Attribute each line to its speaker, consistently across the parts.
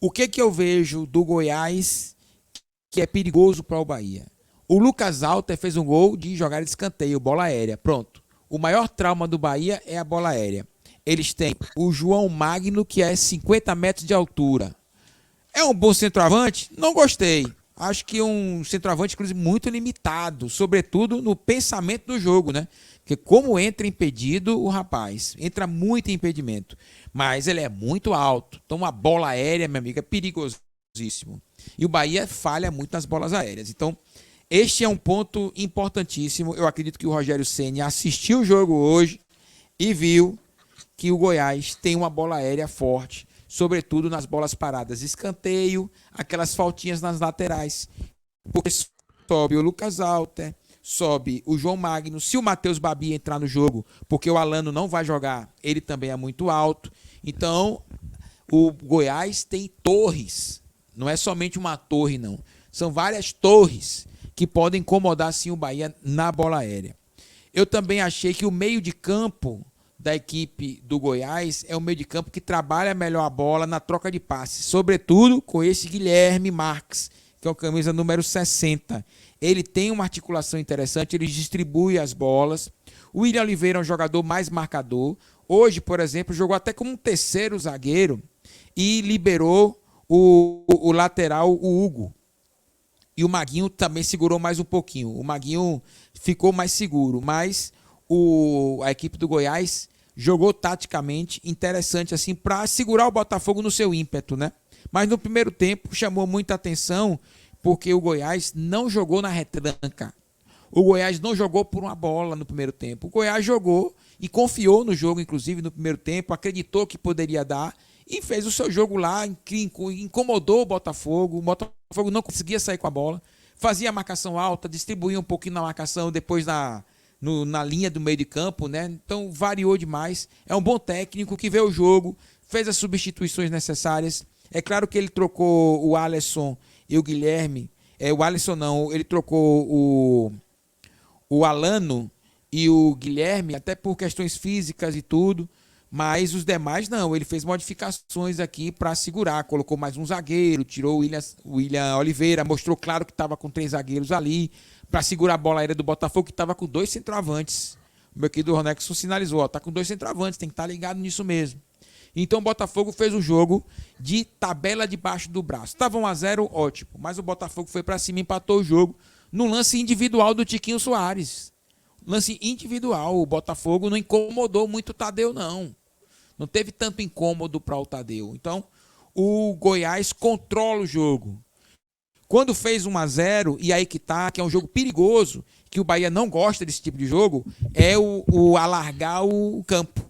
Speaker 1: O que eu vejo do Goiás que é perigoso para o Bahia? O Lucas Alter fez um gol de jogar de escanteio, bola aérea. Pronto. O maior trauma do Bahia é a bola aérea. Eles têm o João Magno, que é 50 metros de altura. É um bom centroavante? Não gostei. Acho que é um centroavante, inclusive, muito limitado, sobretudo no pensamento do jogo, né? Porque como entra impedido, o rapaz entra muito em impedimento. Mas ele é muito alto. Então, uma bola aérea, meu amigo, é perigosíssimo. E o Bahia falha muito nas bolas aéreas. Então, este é um ponto importantíssimo. Eu acredito que o Rogério Ceni assistiu o jogo hoje e viu que o Goiás tem uma bola aérea forte, sobretudo nas bolas paradas, escanteio, aquelas faltinhas nas laterais. Porque sobe o Lucas Alter, sobe o João Magno. Se o Matheus Babi entrar no jogo, porque o Alano não vai jogar, ele também é muito alto. Então, o Goiás tem torres. Não é somente uma torre, não. São várias torres que podem incomodar, sim, o Bahia na bola aérea. Eu também achei que o meio de campo da equipe do Goiás é um meio de campo que trabalha melhor a bola na troca de passes, sobretudo com esse Guilherme Marques, que é o camisa número 60. Ele tem uma articulação interessante, ele distribui as bolas. O William Oliveira é um jogador mais marcador. Hoje, por exemplo, jogou até como um terceiro zagueiro e liberou o lateral, o Hugo. E o Maguinho também segurou mais um pouquinho. O Maguinho ficou mais seguro, mas a equipe do Goiás jogou taticamente interessante assim para segurar o Botafogo no seu ímpeto, né? Mas no primeiro tempo chamou muita atenção porque o Goiás não jogou na retranca. O Goiás não jogou por uma bola no primeiro tempo. O Goiás jogou e confiou no jogo, inclusive no primeiro tempo, acreditou que poderia dar e fez o seu jogo lá, incomodou o Botafogo. O Botafogo não conseguia sair com a bola, fazia a marcação alta, distribuía um pouquinho na marcação, depois na linha do meio de campo, né? Então variou demais. É um bom técnico que vê o jogo, fez as substituições necessárias. É claro que ele trocou o Alisson e o Guilherme. O Alisson não, ele trocou o Alano e o Guilherme, até por questões físicas e tudo. Mas os demais não, ele fez modificações aqui para segurar, colocou mais um zagueiro, tirou o William Oliveira, mostrou claro que estava com 3 zagueiros ali, para segurar a bola aérea do Botafogo, que estava com 2 centroavantes. O meu querido Ronexon sinalizou, está com 2 centroavantes, tem que estar ligado nisso mesmo. Então o Botafogo fez um jogo de tabela debaixo do braço. Estava 1-0, ótimo, mas o Botafogo foi para cima e empatou o jogo no lance individual do Tiquinho Soares. Lance individual, o Botafogo não incomodou muito o Tadeu, não. Não teve tanto incômodo para o Tadeu. Então, o Goiás controla o jogo. Quando fez 1-0, e aí que é um jogo perigoso, que o Bahia não gosta desse tipo de jogo, é o alargar o campo,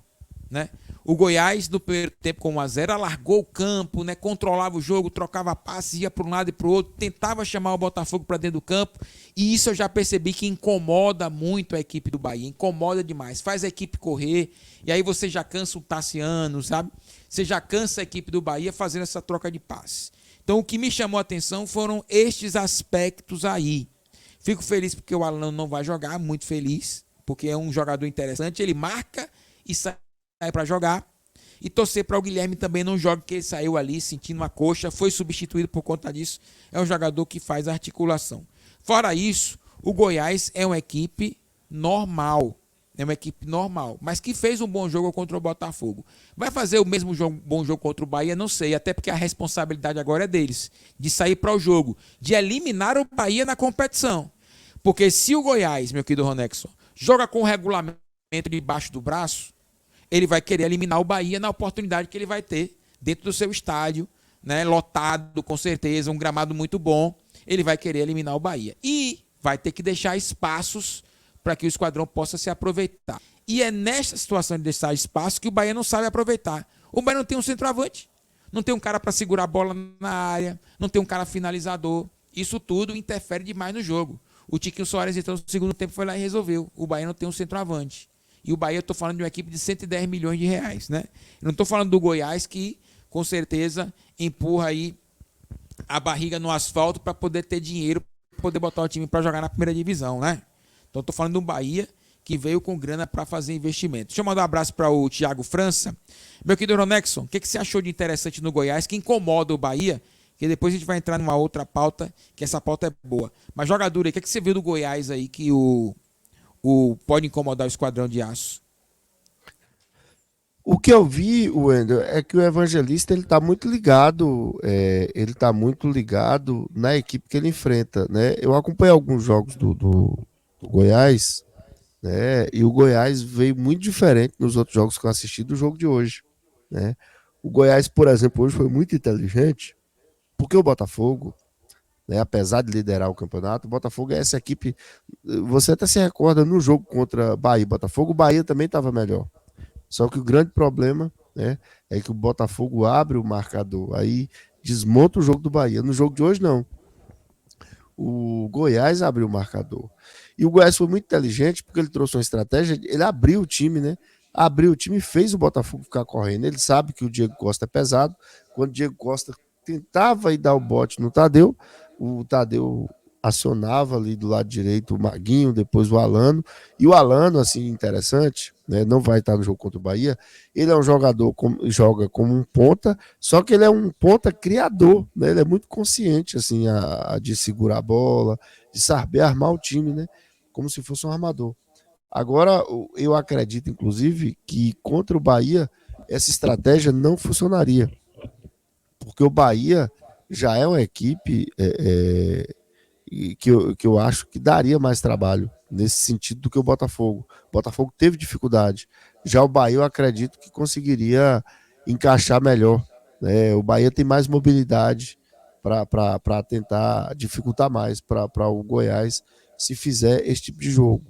Speaker 1: né? O Goiás, no primeiro tempo com 1-0, alargou o campo, né? Controlava o jogo, trocava passes, ia para um lado e para o outro, tentava chamar o Botafogo para dentro do campo, e isso eu já percebi que incomoda muito a equipe do Bahia, incomoda demais, faz a equipe correr, e aí você já cansa o Tassiano, sabe? Você já cansa a equipe do Bahia fazendo essa troca de passes. Então o que me chamou a atenção foram estes aspectos aí. Fico feliz porque o Alan não vai jogar, muito feliz, porque é um jogador interessante, ele marca e sai para jogar, e torcer para o Guilherme também não jogue, que ele saiu ali sentindo uma coxa, foi substituído por conta disso, é um jogador que faz articulação. Fora isso, o Goiás é uma equipe normal, mas que fez um bom jogo contra o Botafogo. Vai fazer o mesmo bom jogo contra o Bahia? Não sei, até porque a responsabilidade agora é deles, de sair para o jogo, de eliminar o Bahia na competição. Porque se o Goiás, meu querido Ronexon, joga com o regulamento debaixo do braço, ele vai querer eliminar o Bahia na oportunidade que ele vai ter dentro do seu estádio, né, lotado com certeza, um gramado muito bom, ele vai querer eliminar o Bahia. E vai ter que deixar espaços para que o esquadrão possa se aproveitar. E é nesta situação de deixar espaço que o Bahia não sabe aproveitar. O Bahia não tem um centroavante, não tem um cara para segurar a bola na área, não tem um cara finalizador. Isso tudo interfere demais no jogo. O Tiquinho Soares, então, no segundo tempo, foi lá e resolveu. O Bahia não tem um centroavante. E o Bahia, eu estou falando de uma equipe de 110 milhões de reais, né? Eu não estou falando do Goiás, que com certeza empurra aí a barriga no asfalto para poder ter dinheiro, para poder botar o time para jogar na primeira divisão, né? Então estou falando de um Bahia que veio com grana para fazer investimento. Deixa eu mandar um abraço para o Thiago França. Meu querido Ronexon, o que você achou de interessante no Goiás que incomoda o Bahia? Que depois a gente vai entrar numa outra pauta, que essa pauta é boa. Mas jogador aí, o que você viu do Goiás aí que pode incomodar o Esquadrão de Aço?
Speaker 2: O que eu vi, Wendel, é que o Evangelista ele tá muito ligado na equipe que ele enfrenta, né? Eu acompanhei alguns jogos do Goiás, né? E o Goiás veio muito diferente nos outros jogos que eu assisti do jogo de hoje, né? O Goiás, por exemplo, hoje foi muito inteligente, porque o Botafogo, né, apesar de liderar o campeonato, o Botafogo é essa equipe. Você até se recorda no jogo contra Bahia e Botafogo, o Bahia também estava melhor. Só que o grande problema, né, é que o Botafogo abre o marcador, aí desmonta o jogo do Bahia. No jogo de hoje, não. O Goiás abriu o marcador. E o Goiás foi muito inteligente porque ele trouxe uma estratégia, ele abriu o time, né? Abriu o time e fez o Botafogo ficar correndo. Ele sabe que o Diego Costa é pesado. Quando o Diego Costa tentava ir dar o bote no Tadeu, o Tadeu acionava ali do lado direito o Maguinho, depois o Alano. E o Alano, assim, interessante, né? Não vai estar no jogo contra o Bahia. Ele é um jogador, joga como um ponta, só que ele é um ponta criador, né? Ele é muito consciente, assim, de segurar a bola, de saber armar o time, né? Como se fosse um armador. Agora, eu acredito, inclusive, que contra o Bahia, essa estratégia não funcionaria, porque o Bahia já é uma equipe que eu acho que daria mais trabalho nesse sentido do que o Botafogo. O Botafogo teve dificuldade. Já o Bahia, eu acredito que conseguiria encaixar melhor, né? O Bahia tem mais mobilidade para tentar dificultar mais para o Goiás se fizer esse tipo de jogo.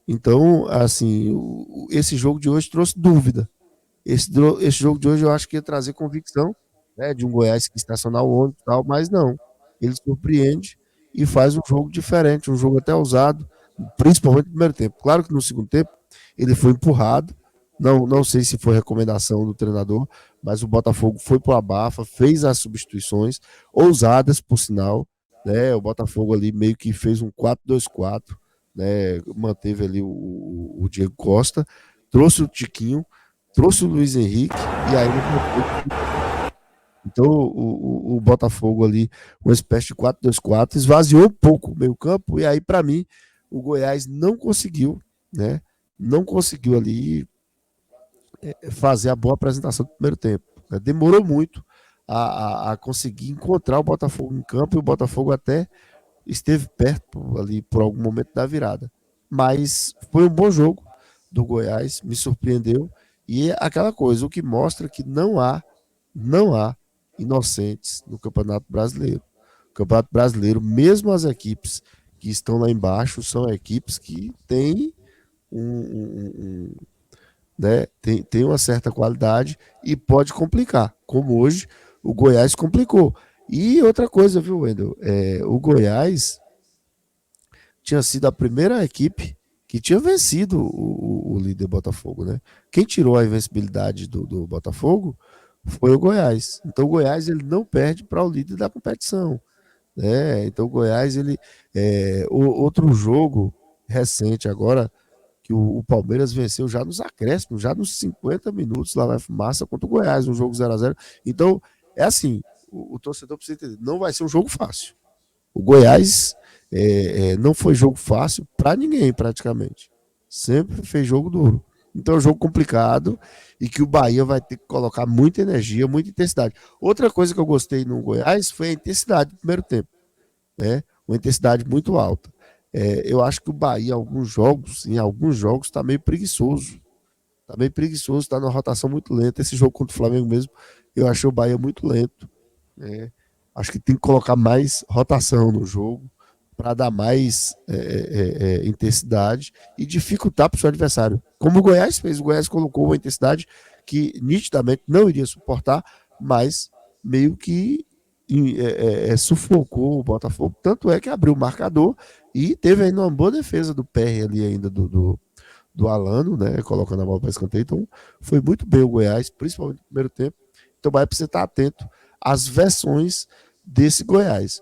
Speaker 2: Então, assim, esse jogo de hoje trouxe dúvida. Esse jogo de hoje eu acho que ia trazer convicção, né, de um Goiás que estacionar o ônibus e tal, mas não. Ele surpreende e faz um jogo diferente, um jogo até ousado, principalmente no primeiro tempo. Claro que no segundo tempo ele foi empurrado, não sei se foi recomendação do treinador, mas o Botafogo foi pro abafa, fez as substituições, ousadas, por sinal, né? O Botafogo ali meio que fez um 4-2-4, né? Manteve ali o Diego Costa, trouxe o Tiquinho, trouxe o Luiz Henrique e aí então o Botafogo ali, uma espécie de 4-2-4, esvaziou um pouco o meio-campo, e aí, para mim, o Goiás não conseguiu, né? Não conseguiu ali fazer a boa apresentação do primeiro tempo. Né? Demorou muito a conseguir encontrar o Botafogo em campo, e o Botafogo até esteve perto ali por algum momento da virada. Mas foi um bom jogo do Goiás, me surpreendeu. E é aquela coisa, o que mostra que não há inocentes no Campeonato Brasileiro. O Campeonato Brasileiro, mesmo as equipes que estão lá embaixo, são equipes que têm né, tem uma certa qualidade e pode complicar, como hoje o Goiás complicou. E outra coisa, viu, Wendel? O Goiás tinha sido a primeira equipe que tinha vencido o líder Botafogo, né? Quem tirou a invencibilidade do Botafogo foi o Goiás. Então o Goiás ele não perde para o líder da competição, né? Então o Goiás outro jogo recente agora que o Palmeiras venceu já nos acréscimos, já nos 50 minutos lá na Fumaça contra o Goiás, um jogo 0-0. Então é assim, o torcedor precisa entender, não vai ser um jogo fácil. O Goiás não foi jogo fácil para ninguém, praticamente. Sempre fez jogo duro. Então é um jogo complicado e que o Bahia vai ter que colocar muita energia, muita intensidade. Outra coisa que eu gostei no Goiás foi a intensidade do primeiro tempo, né? Uma intensidade muito alta. Eu acho que o Bahia, em alguns jogos, está meio preguiçoso. Está meio preguiçoso, está numa rotação muito lenta. Esse jogo contra o Flamengo mesmo, eu achei o Bahia muito lento. Né? Acho que tem que colocar mais rotação no jogo para dar mais intensidade e dificultar para o seu adversário. Como o Goiás fez, o Goiás colocou uma intensidade que nitidamente não iria suportar, mas meio que sufocou o Botafogo. Tanto é que abriu o marcador e teve ainda uma boa defesa do PR ali ainda do Alano, né? Colocando a bola para escanteio. Então foi muito bem o Goiás, principalmente no primeiro tempo. Então vai precisar estar atento às versões desse Goiás.